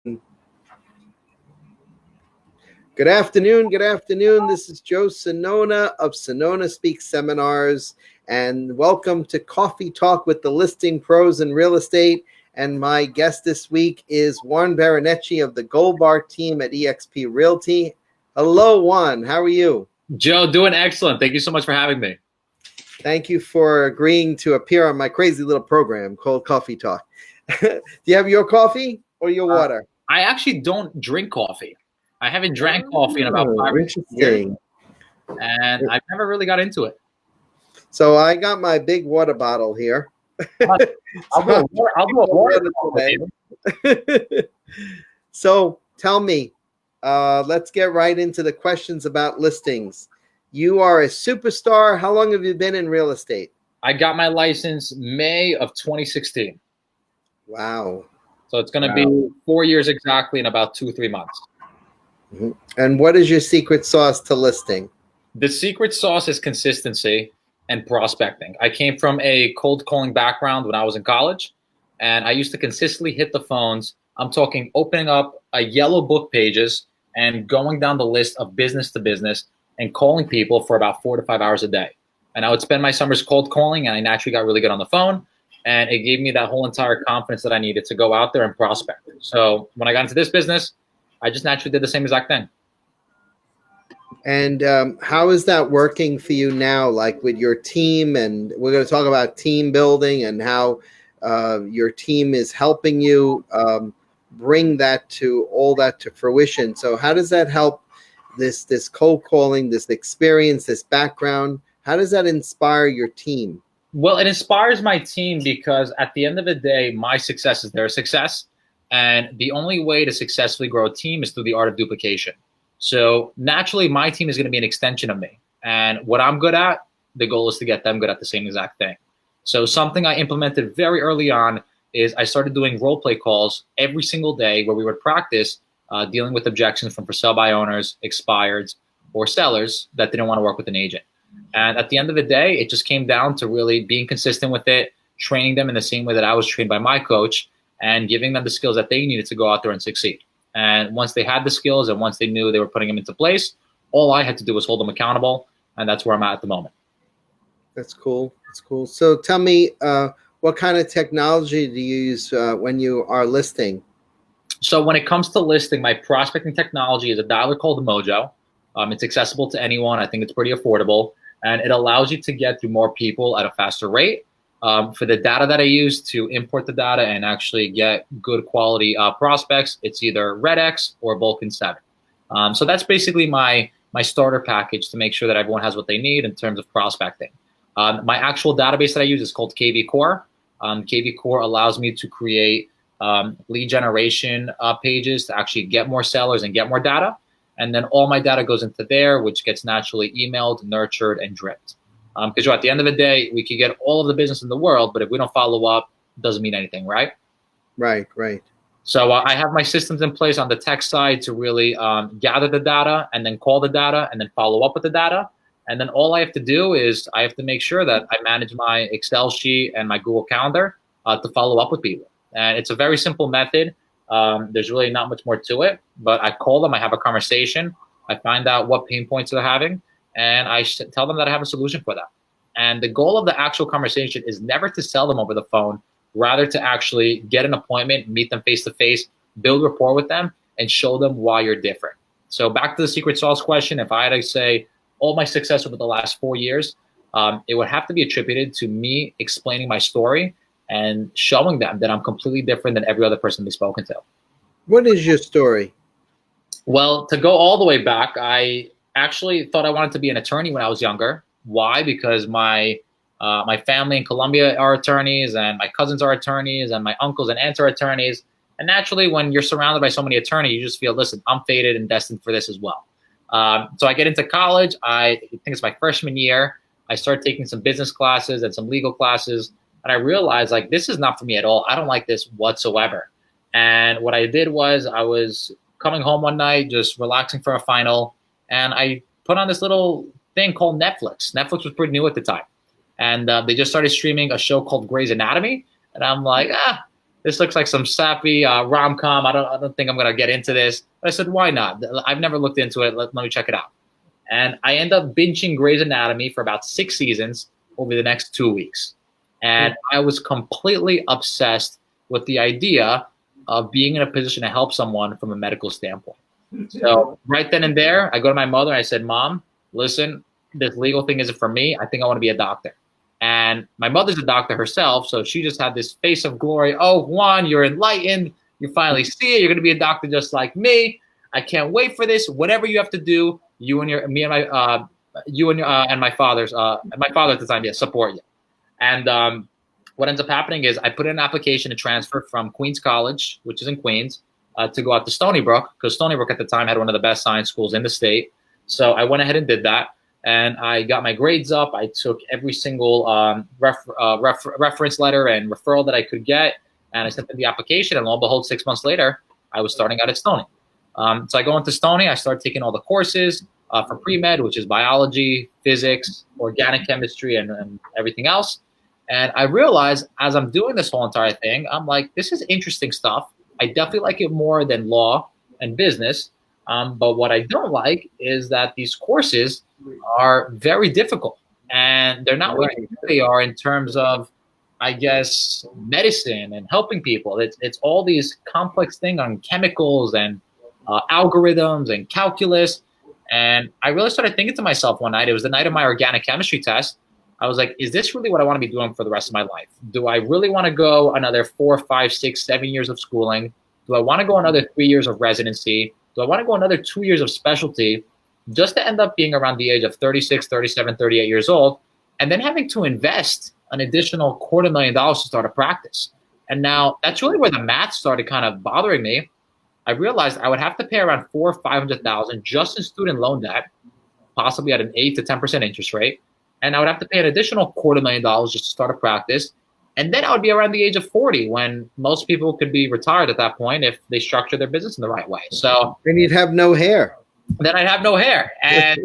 Good afternoon. Good afternoon. This is Joe Sonona of Sonona Speaks Seminars, and welcome to Coffee Talk with the Listing Pros in Real Estate. And my guest this week is Juan Barraneche of the Gold Bar team at eXp Realty. Hello, Juan. How are you? Joe, doing excellent. Thank you so much for having me. Thank you for agreeing to appear on my crazy little program called Coffee Talk. Do you have your coffee or your water? I actually don't drink coffee. I haven't drank coffee in about 5 years, and I've never really got into it. So I got my big water bottle here. I'll do a water today. So tell me, let's get right into the questions about listings. You are a superstar. How long have you been in real estate? I got my license May of 2016. Wow. So it's going to be 4 years exactly in about 2-3 months. Mm-hmm. And what is your secret sauce to listing? The secret sauce is consistency and prospecting. I came from a cold calling background when I was in college, and I used to consistently hit the phones. I'm talking opening up a yellow book pages and going down the list of business to business and calling people for about 4 to 5 hours a day. And I would spend my summers cold calling, and I naturally got really good on the phone. And it gave me that whole entire confidence that I needed to go out there and prospect. So when I got into this business, I just naturally did the same exact thing. And how is that working for you now, like with your team? And we're going to talk about team building and how your team is helping you bring all that to fruition. So how does that help this cold calling, this experience, this background? How does that inspire your team? Well, it inspires my team because at the end of the day, my success is their success. And the only way to successfully grow a team is through the art of duplication. So naturally, my team is going to be an extension of me. And what I'm good at, the goal is to get them good at the same exact thing. So something I implemented very early on is I started doing role play calls every single day where we would practice dealing with objections from for sale by owners, expireds, or sellers that didn't want to work with an agent. And at the end of the day, it just came down to really being consistent with it, training them in the same way that I was trained by my coach, and giving them the skills that they needed to go out there and succeed. And once they had the skills and once they knew they were putting them into place, all I had to do was hold them accountable. And that's where I'm at the moment. That's cool. That's cool. So tell me, what kind of technology do you use when you are listing? So when it comes to listing, my prospecting technology is a dialer called Mojo. It's accessible to anyone. I think it's pretty affordable. And it allows you to get through more people at a faster rate. For the data that I use to import the data and actually get good quality prospects, it's either RedX or Vulcan 7. So that's basically my starter package to make sure that everyone has what they need in terms of prospecting. My actual database that I use is called KV Core. KV Core allows me to create lead generation pages to actually get more sellers and get more data. And then all my data goes into there, which gets naturally emailed, nurtured, and dripped. Because at the end of the day, we could get all of the business in the world, but if we don't follow up, it doesn't mean anything, right? Right. So I have my systems in place on the tech side to really gather the data and then call the data and then follow up with the data. And then all I have to do is I have to make sure that I manage my Excel sheet and my Google Calendar to follow up with people. And it's a very simple method. There's really not much more to it, but I call them, I have a conversation, I find out what pain points they're having, and I tell them that I have a solution for that. And the goal of the actual conversation is never to sell them over the phone, rather to actually get an appointment, meet them face to face, build rapport with them, and show them why you're different. So back to the secret sauce question, if I had to say all my success over the last 4 years, it would have to be attributed to me explaining my story and showing them that I'm completely different than every other person they've spoken to. What is your story? Well, to go all the way back, I actually thought I wanted to be an attorney when I was younger. Why? Because my family in Colombia are attorneys, and my cousins are attorneys, and my uncles and aunts are attorneys. And naturally, when you're surrounded by so many attorneys, you just feel, listen, I'm fated and destined for this as well. So I get into college. I think it's my freshman year. I start taking some business classes and some legal classes. And I realized, like, this is not for me at all. I don't like this whatsoever. And what I did was I was coming home one night, just relaxing for a final. And I put on this little thing called Netflix. Netflix was pretty new at the time. And they just started streaming a show called Grey's Anatomy. And I'm like, this looks like some sappy rom-com. I don't think I'm going to get into this. But I said, why not? I've never looked into it. Let me check it out. And I end up binging Grey's Anatomy for about 6 seasons over the next 2 weeks. And I was completely obsessed with the idea of being in a position to help someone from a medical standpoint. So right then and there, I go to my mother and I said, Mom, listen, this legal thing isn't for me. I think I want to be a doctor. And my mother's a doctor herself, so she just had this face of glory. Oh, Juan, you're enlightened. You finally see it. You're going to be a doctor just like me. I can't wait for this. Whatever you have to do, you and my father's, my father at the time, support you. And what ends up happening is I put in an application to transfer from Queens College, which is in Queens, to go out to Stony Brook, because Stony Brook at the time had one of the best science schools in the state. So I went ahead and did that. And I got my grades up. I took every single reference letter and referral that I could get, and I sent in the application. And lo and behold, 6 months later, I was starting out at Stony. So I go into Stony. I start taking all the courses for pre-med, which is biology, physics, organic chemistry, and everything else. And I realized as I'm doing this whole entire thing, I'm like, this is interesting stuff. I definitely like it more than law and business. But what I don't like is that these courses are very difficult, and they're not what they are in terms of, I guess, medicine and helping people. It's all these complex things on chemicals and algorithms and calculus. And I really started thinking to myself one night, it was the night of my organic chemistry test. I was like, is this really what I want to be doing for the rest of my life? Do I really want to go another 4, 5, 6, 7 years of schooling? Do I want to go another 3 years of residency? Do I want to go another 2 years of specialty just to end up being around the age of 36, 37, 38 years old, and then having to invest an additional $250,000 to start a practice? And now that's really where the math started kind of bothering me. I realized I would have to pay around $400,000 or $500,000 just in student loan debt, possibly at an 8 to 10% interest rate. And I would have to pay an additional $250,000 just to start a practice. And then I would be around the age of 40, when most people could be retired at that point if they structure their business in the right way. So then you'd have no hair. Then I'd have no hair. And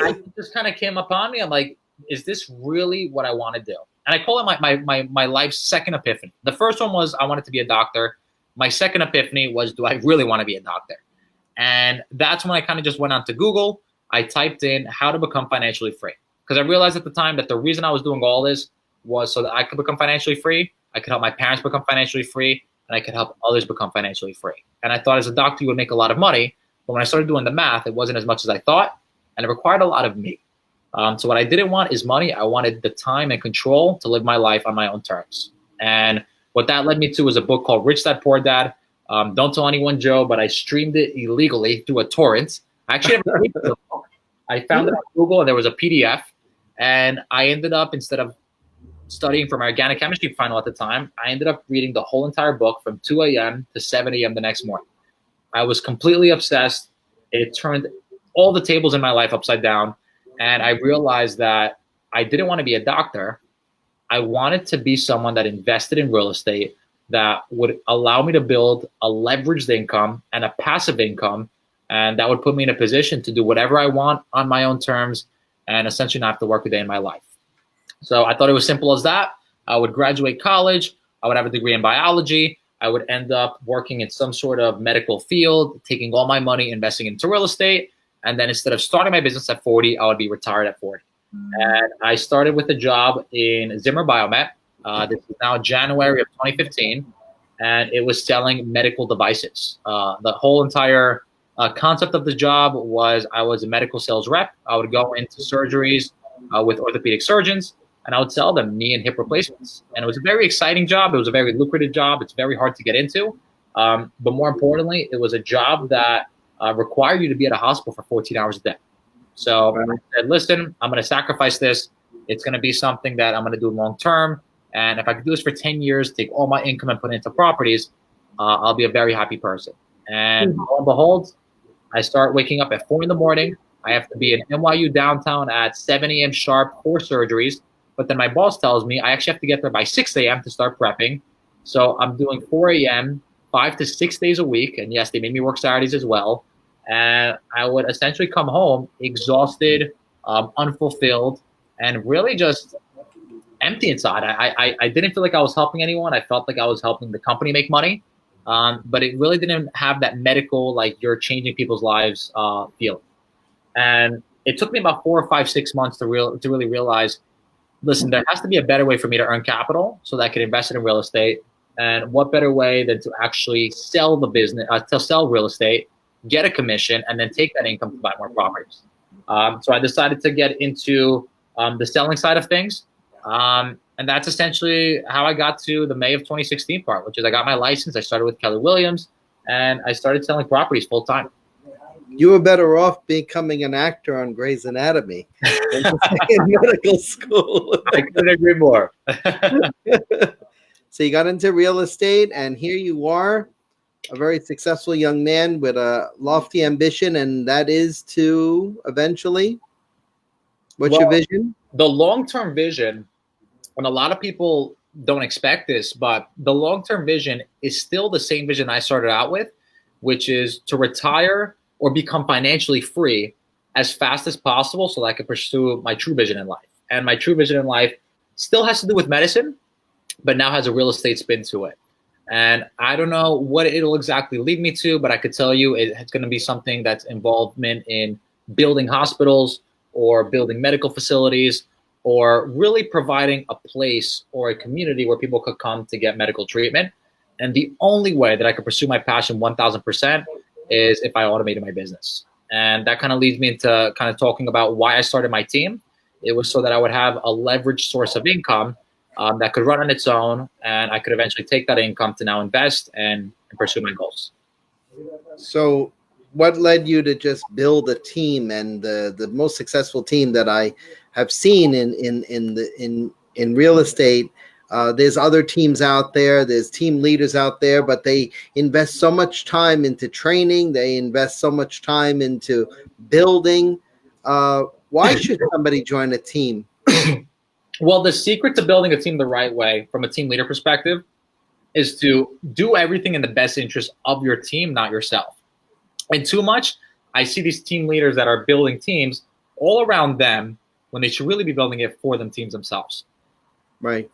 I just kind of came upon me. I'm like, is this really what I want to do? And I call it my life's second epiphany. The first one was I wanted to be a doctor. My second epiphany was, do I really want to be a doctor? And that's when I kind of just went onto Google. I typed in how to become financially free, because I realized at the time that the reason I was doing all this was so that I could become financially free, I could help my parents become financially free, and I could help others become financially free. And I thought as a doctor, you would make a lot of money. But when I started doing the math, it wasn't as much as I thought, and it required a lot of me. So what I didn't want is money. I wanted the time and control to live my life on my own terms. And what that led me to was a book called Rich Dad Poor Dad. Don't tell anyone, Joe, but I streamed it illegally through a torrent. I actually never read the book. I found it on Google, and there was a PDF. And I ended up, instead of studying for my organic chemistry final at the time, I ended up reading the whole entire book from 2 a.m. to 7 a.m. the next morning. I was completely obsessed. It turned all the tables in my life upside down. And I realized that I didn't want to be a doctor. I wanted to be someone that invested in real estate that would allow me to build a leveraged income and a passive income. And that would put me in a position to do whatever I want on my own terms and essentially not have to work a day in my life. So I thought it was simple as that. I would graduate college. I would have a degree in biology. I would end up working in some sort of medical field, taking all my money, investing into real estate. And then instead of starting my business at 40, I would be retired at 40. And I started with a job in Zimmer Biomet. This is now January of 2015. And it was selling medical devices. The whole entire concept of the job was I was a medical sales rep. I would go into surgeries with orthopedic surgeons, and I would sell them knee and hip replacements. And it was a very exciting job. It was a very lucrative job. It's very hard to get into. But more importantly, it was a job that required you to be at a hospital for 14 hours a day. So I said, listen, I'm going to sacrifice this. It's going to be something that I'm going to do long term. And if I could do this for 10 years, take all my income and put it into properties, I'll be a very happy person. And lo and behold, I start waking up at 4 in the morning. I have to be in NYU downtown at 7 a.m. sharp for surgeries. But then my boss tells me I actually have to get there by 6 a.m. to start prepping. So I'm doing 4 a.m., 5 to 6 days a week. And yes, they made me work Saturdays as well. And I would essentially come home exhausted, unfulfilled, and really just empty inside. I didn't feel like I was helping anyone. I felt like I was helping the company make money. But it really didn't have that medical, like you're changing people's lives feeling. And it took me about 4 or 5, 6 months to really realize, listen, there has to be a better way for me to earn capital so that I could invest it in real estate. And what better way than to actually sell the business, to sell real estate, get a commission, and then take that income to buy more properties. So I decided to get into the selling side of things. And that's essentially how I got to the May of 2016 part, which is I got my license. I started with Keller Williams, and I started selling properties full time. You were better off becoming an actor on Grey's Anatomy than to stay in medical school. I couldn't agree more. So you got into real estate, and here you are, a very successful young man with a lofty ambition, and that is to eventually, what's your vision? The long-term vision, and a lot of people don't expect this, but the long-term vision is still the same vision I started out with, which is to retire or become financially free as fast as possible so that I can pursue my true vision in life. And my true vision in life still has to do with medicine, but now has a real estate spin to it. And I don't know what it'll exactly lead me to, but I could tell you it's going to be something that's involvement in building hospitals or building medical facilities, or really providing a place or a community where people could come to get medical treatment. And the only way that I could pursue my passion 1000% is if I automated my business. And that kind of leads me into kind of talking about why I started my team. It was so that I would have a leveraged source of income that could run on its own, and I could eventually take that income to now invest and pursue my goals. So what led you to just build a team, and the most successful team that I have seen in real estate? There's other teams out there, there's team leaders out there, but they invest so much time into training, they invest so much time into building. Why should somebody join a team? Well, the secret to building a team the right way from a team leader perspective is to do everything in the best interest of your team, not yourself. And too much, I see these team leaders that are building teams all around them when they should really be building it for them teams themselves. Right.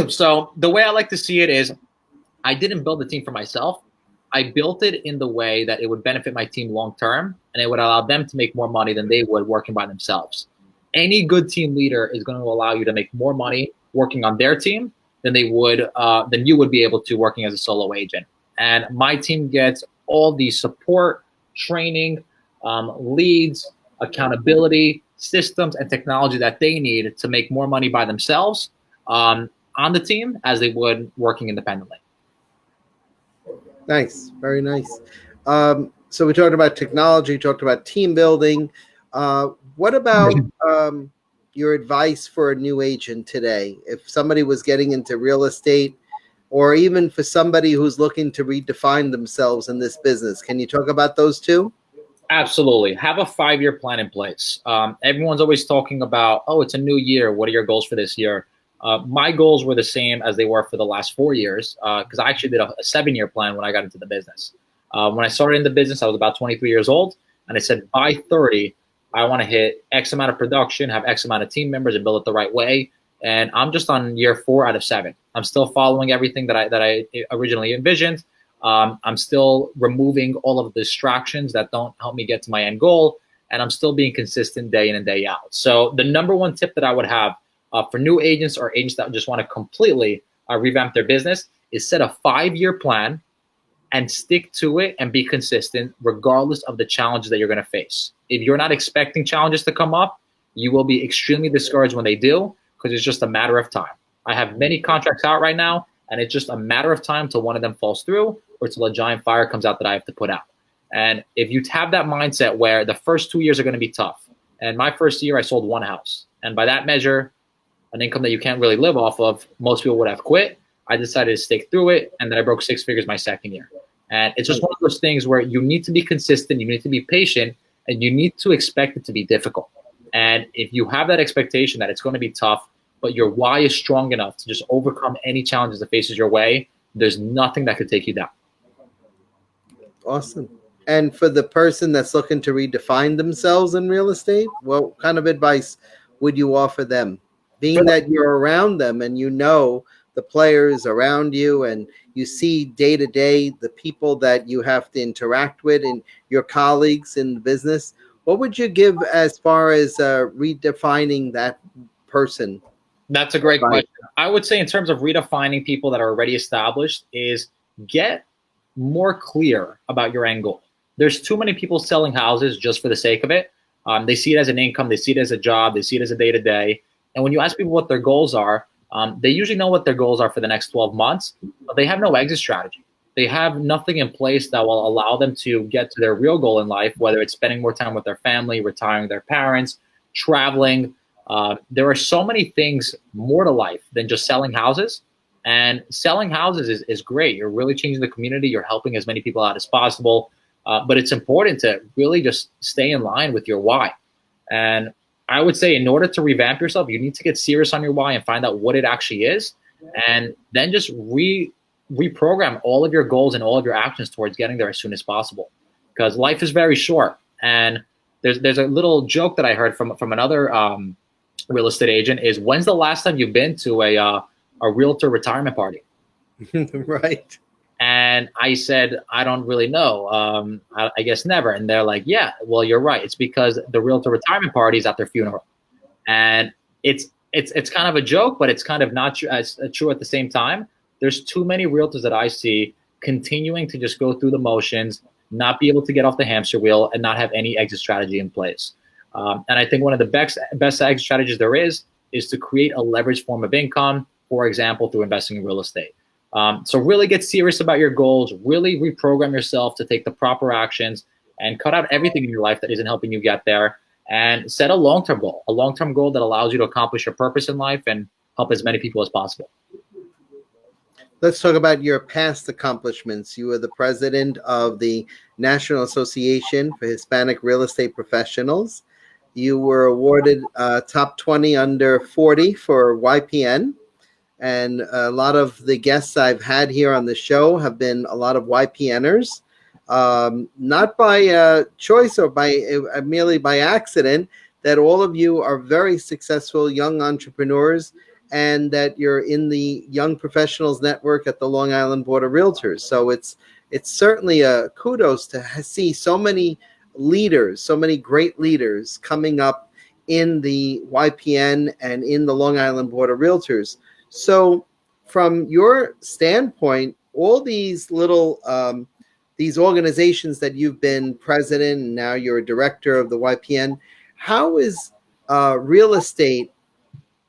So the way I like to see it is I didn't build the team for myself. I built it in the way that it would benefit my team long term, and it would allow them to make more money than they would working by themselves. Any good team leader is going to allow you to make more money working on their team than you would be able to working as a solo agent. And my team gets all the support, training, leads, accountability, systems, and technology that they need to make more money by themselves on the team as they would working independently. Nice. Very nice. So we talked about technology, talked about team building. What about your advice for a new agent today? If somebody was getting into real estate, or even for somebody who's looking to redefine themselves in this business, can you talk about those two? Absolutely. Have a 5-year plan in place. Everyone's always talking about, oh, it's a new year. What are your goals for this year? My goals were the same as they were for the last 4 years, because I actually did a 7-year plan when I got into the business. When I started in the business, I was about 23 years old, and I said by 30, I want to hit X amount of production, have X amount of team members, and build it the right way. And I'm just on year 4 out of 7. I'm still following everything that I originally envisioned. I'm still removing all of the distractions that don't help me get to my end goal, and I'm still being consistent day in and day out. So the number one tip that I would have for new agents or agents that just want to completely revamp their business is set a 5-year plan and stick to it and be consistent regardless of the challenges that you're going to face. If you're not expecting challenges to come up, you will be extremely discouraged when they do, because it's just a matter of time. I have many contracts out right now, and it's just a matter of time till one of them falls through or till a giant fire comes out that I have to put out. And if you have that mindset where the first 2 years are going to be tough, and my first year I sold 1 house, and by that measure, an income that you can't really live off of, most people would have quit. I decided to stick through it, and then I broke 6 figures my second year. And it's just one of those things where you need to be consistent, you need to be patient, and you need to expect it to be difficult. And if you have that expectation that it's going to be tough, but your why is strong enough to just overcome any challenges that faces your way, there's nothing that could take you down. Awesome. And for the person that's looking to redefine themselves in real estate, what kind of advice would you offer them? being that you're around them and you know the players around you and you see day to day the people that you have to interact with and your colleagues in the business, what would you give as far as redefining that person? That's a great Right. question. I would say in terms of redefining people that are already established is get more clear about your end goal. There's too many people selling houses just for the sake of it. They see it as an income, they see it as a job, they see it as a day to day. And when you ask people what their goals are, they usually know what their goals are for the next 12 months, but they have no exit strategy. They have nothing in place that will allow them to get to their real goal in life, whether it's spending more time with their family, retiring their parents, traveling. There are so many things more to life than just selling houses. And selling houses is great. You're really changing the community. You're helping as many people out as possible. But it's important to really just stay in line with your why. And I would say in order to revamp yourself, you need to get serious on your why and find out what it actually is. And then just reprogram all of your goals and all of your actions towards getting there as soon as possible. Because life is very short. And there's a little joke that I heard from another real estate agent is, when's the last time you've been to a realtor retirement party? Right. And I said, I don't really know. I guess never. And they're like, yeah, well, you're right. It's because the realtor retirement party is at their funeral. And it's kind of a joke, but it's kind of not true at the same time. There's too many realtors that I see continuing to just go through the motions, not be able to get off the hamster wheel, and not have any exit strategy in place. And I think one of the best exit strategies there is to create a leveraged form of income, for example, through investing in real estate. So really get serious about your goals, really reprogram yourself to take the proper actions and cut out everything in your life that isn't helping you get there, and set a long-term goal that allows you to accomplish your purpose in life and help as many people as possible. Let's talk about your past accomplishments. You were the president of the National Association for Hispanic Real Estate Professionals. You were awarded top 20 under 40 for YPN. And a lot of the guests I've had here on the show have been a lot of YPNers, not by choice or by merely by accident, that all of you are very successful young entrepreneurs and that you're in the Young Professionals Network at the Long Island Board of Realtors. So it's certainly a kudos to see so many leaders, so many great leaders coming up in the YPN and in the Long Island Board of Realtors. So from your standpoint, all these little these organizations that you've been president and now you're a director of the YPN, how is real estate,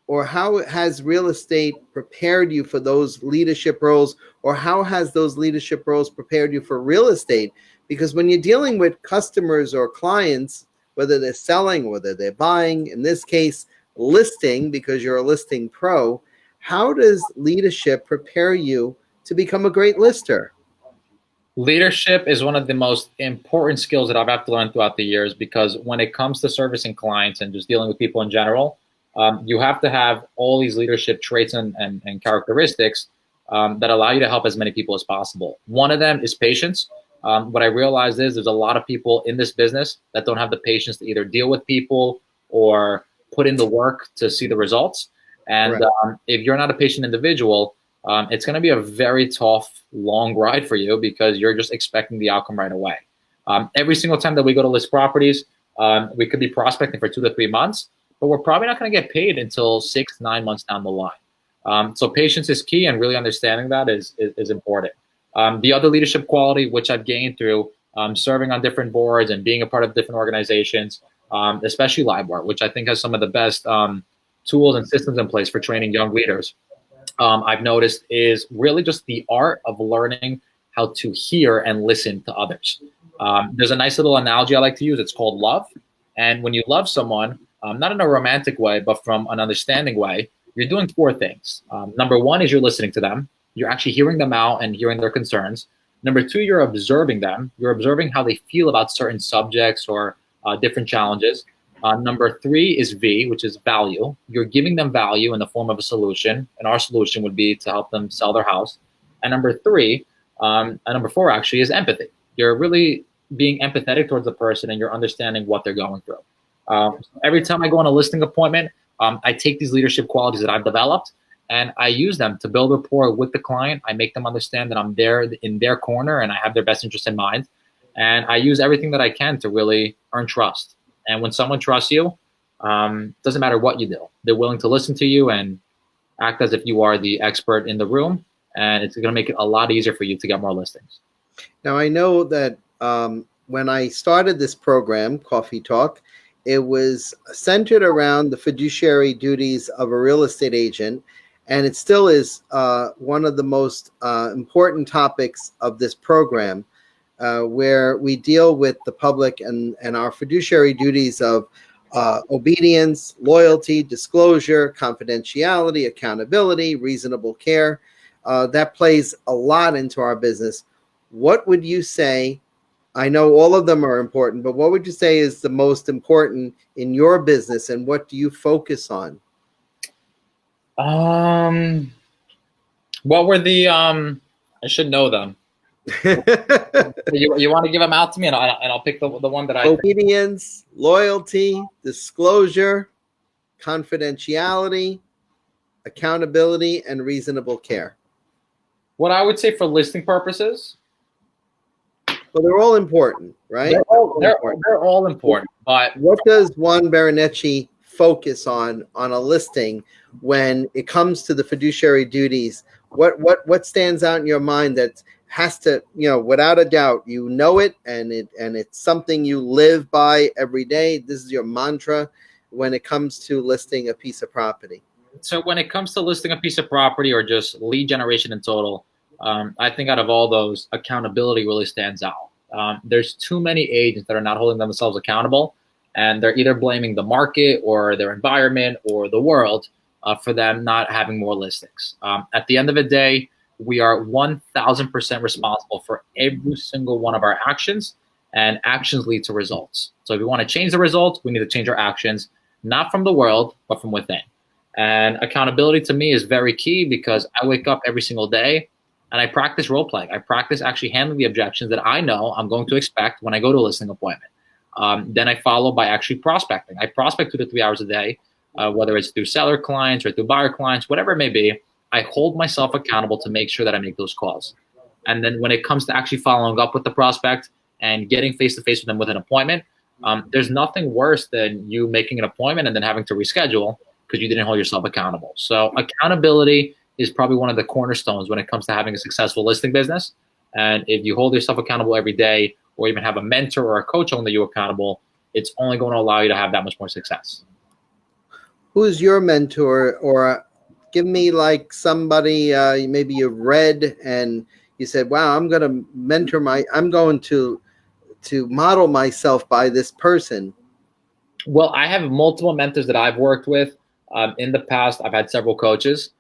or how has real estate prepared you for those leadership roles, or how has those leadership roles prepared you for real estate? Because when you're dealing with customers or clients, whether they're selling, whether they're buying, in this case, listing, because you're a listing pro, how does leadership prepare you to become a great lister? Leadership is one of the most important skills that I've had to learn throughout the years, because when it comes to servicing clients and just dealing with people in general, you have to have all these leadership traits and characteristics that allow you to help as many people as possible. One of them is patience. What I realized is there's a lot of people in this business that don't have the patience to either deal with people or put in the work to see the results. And if you're not a patient individual, it's going to be a very tough, long ride for you, because you're just expecting the outcome right away. Every single time that we go to list properties, we could be prospecting for 2 to 3 months, but we're probably not going to get paid until 6, 9 months down the line. So patience is key, and really understanding that is important. The other leadership quality, which I've gained through serving on different boards and being a part of different organizations, especially LIBOR, which I think has some of the best tools and systems in place for training young leaders, I've noticed is really just the art of learning how to hear and listen to others. There's a nice little analogy I like to use. It's called love. And when you love someone, not in a romantic way, but from an understanding way, you're doing 4 things. Number 1 is you're listening to them. You're actually hearing them out and hearing their concerns. Number 2, you're observing them. You're observing how they feel about certain subjects or different challenges. Number 3 is V, which is value. You're giving them value in the form of a solution, and our solution would be to help them sell their house. And number 4 actually is empathy. You're really being empathetic towards the person, and you're understanding what they're going through. Every time I go on a listing appointment, I take these leadership qualities that I've developed and I use them to build rapport with the client. I make them understand that I'm there in their corner and I have their best interest in mind. And I use everything that I can to really earn trust. And when someone trusts you, doesn't matter what you do, they're willing to listen to you and act as if you are the expert in the room. And it's going to make it a lot easier for you to get more listings. Now, I know that when I started this program, Coffee Talk, it was centered around the fiduciary duties of a real estate agent. And it still is one of the most important topics of this program, where we deal with the public and our fiduciary duties of obedience, loyalty, disclosure, confidentiality, accountability, reasonable care. That plays a lot into our business. What would you say? I know all of them are important, but what would you say is the most important in your business, and what do you focus on? What were the I should know them. You want to give them out to me, and I'll pick the one that I obedience, loyalty, disclosure, confidentiality, accountability, and reasonable care. What I would say for listing purposes. Well, they're all important, right? They're all important. But what does Juan Barraneche focus on a listing when it comes to the fiduciary duties? What stands out in your mind that has to, without a doubt, it, and it's something you live by every day? This is your mantra when it comes to listing a piece of property. So when it comes to listing a piece of property or just lead generation in total, I think out of all those, accountability really stands out. There's too many agents that are not holding themselves accountable, and they're either blaming the market or their environment or the world for them not having more listings. At the end of the day, we are 1,000% responsible for every single one of our actions, and actions lead to results. So if we want to change the results, we need to change our actions, not from the world, but from within. And accountability to me is very key because I wake up every single day and I practice role playing. I practice actually handling the objections that I know I'm going to expect when I go to a listing appointment. Then I follow by actually prospecting. I prospect 2 to 3 hours a day, whether it's through seller clients or through buyer clients, whatever it may be. I hold myself accountable to make sure that I make those calls. And then when it comes to actually following up with the prospect and getting face-to-face with them with an appointment, there's nothing worse than you making an appointment and then having to reschedule because you didn't hold yourself accountable. So accountability is probably one of the cornerstones when it comes to having a successful listing business. And if you hold yourself accountable every day, or even have a mentor or a coach holding you accountable, it's only going to allow you to have that much more success. Who's your mentor? Or give me like somebody maybe you've read and you said, wow, I'm going to I'm going to model myself by this person. Well, I have multiple mentors that I've worked with. In the past, I've had several coaches.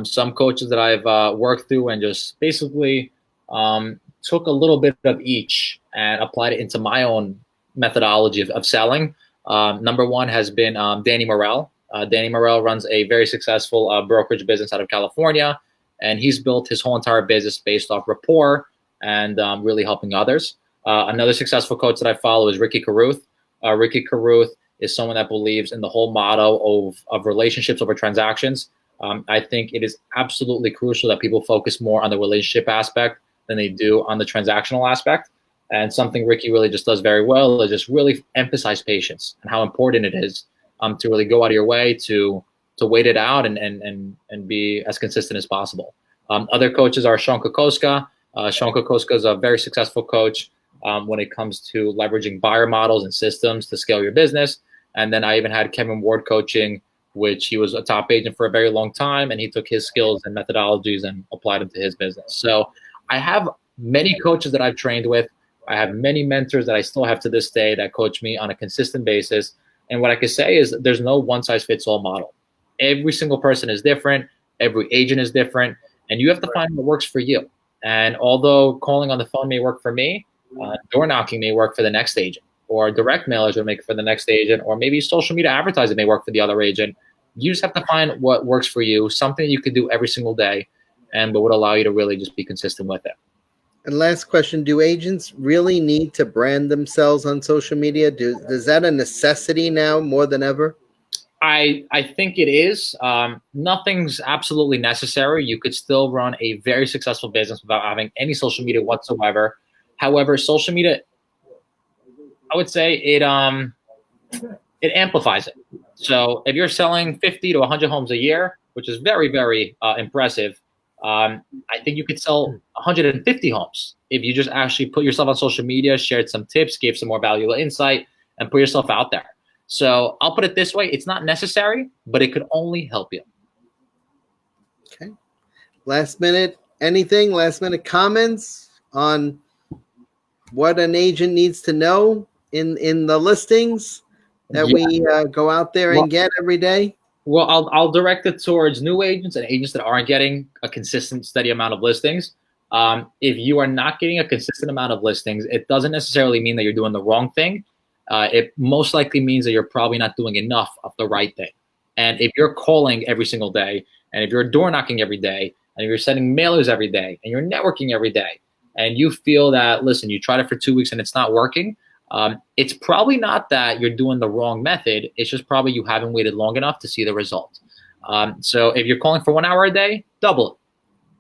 Some coaches that I've worked through and just basically took a little bit of each and applied it into my own methodology of selling. Number one has been Danny Morell. Danny Morell runs a very successful brokerage business out of California, and he's built his whole entire business based off rapport and really helping others. Another successful coach that I follow is Ricky Carruth. Ricky Carruth is someone that believes in the whole motto of relationships over transactions. I think it is absolutely crucial that people focus more on the relationship aspect than they do on the transactional aspect. And something Ricky really just does very well is just really emphasize patience and how important it is to really go out of your way to wait it out and be as consistent as possible. Other coaches are Sean Kokoska. Sean Kokoska is a very successful coach when it comes to leveraging buyer models and systems to scale your business. And then I even had Kevin Ward coaching, which he was a top agent for a very long time, and he took his skills and methodologies and applied them to his business. So I have many coaches that I've trained with. I have many mentors that I still have to this day that coach me on a consistent basis. And what I can say is there's no one-size-fits-all model. Every single person is different. Every agent is different. And you have to find what works for you. And although calling on the phone may work for me, door knocking may work for the next agent, or direct mailers will make for the next agent, or maybe social media advertising may work for the other agent. You just have to find what works for you, something you can do every single day, and what would allow you to really just be consistent with it. And last question, do agents really need to brand themselves on social media? Is that a necessity now more than ever? I think it is. Nothing's absolutely necessary. You could still run a very successful business without having any social media whatsoever. However, social media, I would say it amplifies it. So if you're selling 50 to 100 homes a year, which is very, very impressive, I think you could sell 150 homes if you just actually put yourself on social media, shared some tips, gave some more valuable insight, and put yourself out there. So I'll put it this way. It's not necessary, but it could only help you. Okay. Last minute comments on what an agent needs to know in the listings that we go out there and get every day? Well, I'll direct it towards new agents and agents that aren't getting a consistent, steady amount of listings. If you are not getting a consistent amount of listings, it doesn't necessarily mean that you're doing the wrong thing. It most likely means that you're probably not doing enough of the right thing. And if you're calling every single day, and if you're door knocking every day, and if you're sending mailers every day, and you're networking every day, and you feel that, listen, you tried it for 2 weeks and it's not working, it's probably not that you're doing the wrong method. It's just probably you haven't waited long enough to see the result. So if you're calling for 1 hour a day, double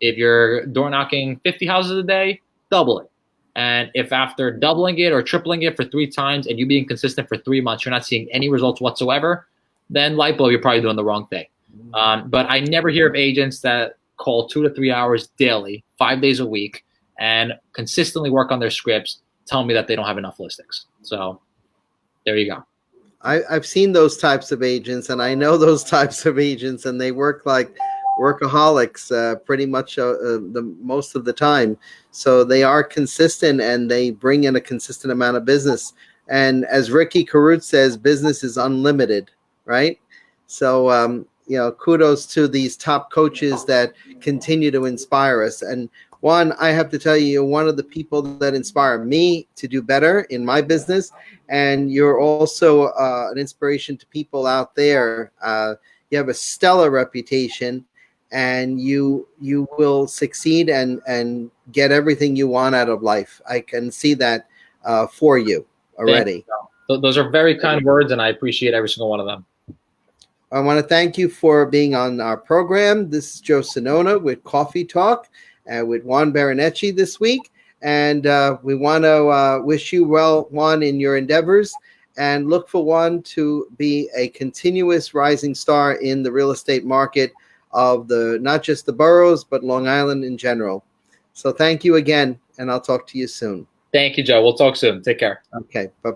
it. If you're door knocking 50 houses a day, double it. And if after doubling it or tripling it for 3 times and you being consistent for 3 months, you're not seeing any results whatsoever, then light bulb, you're probably doing the wrong thing. But I never hear of agents that call 2 to 3 hours daily, 5 days a week, and consistently work on their scripts, tell me that they don't have enough listings. So there you go. I've seen those types of agents, and I know those types of agents, and they work like workaholics pretty much the most of the time. So they are consistent, and they bring in a consistent amount of business. And as Ricky Carruth says, business is unlimited, right? So kudos to these top coaches that continue to inspire us. And Juan, I have to tell you, you're one of the people that inspire me to do better in my business. And you're also an inspiration to people out there. You have a stellar reputation, and you will succeed and get everything you want out of life. I can see that for you already. Those are very kind words, and I appreciate every single one of them. I want to thank you for being on our program. This is Joe Sonona with Coffee Talk with Juan Barraneche this week. And we want to wish you well, Juan, in your endeavors, and look for Juan to be a continuous rising star in the real estate market of not just the boroughs, but Long Island in general. So thank you again, and I'll talk to you soon. Thank you, Joe. We'll talk soon. Take care. Okay. Bye.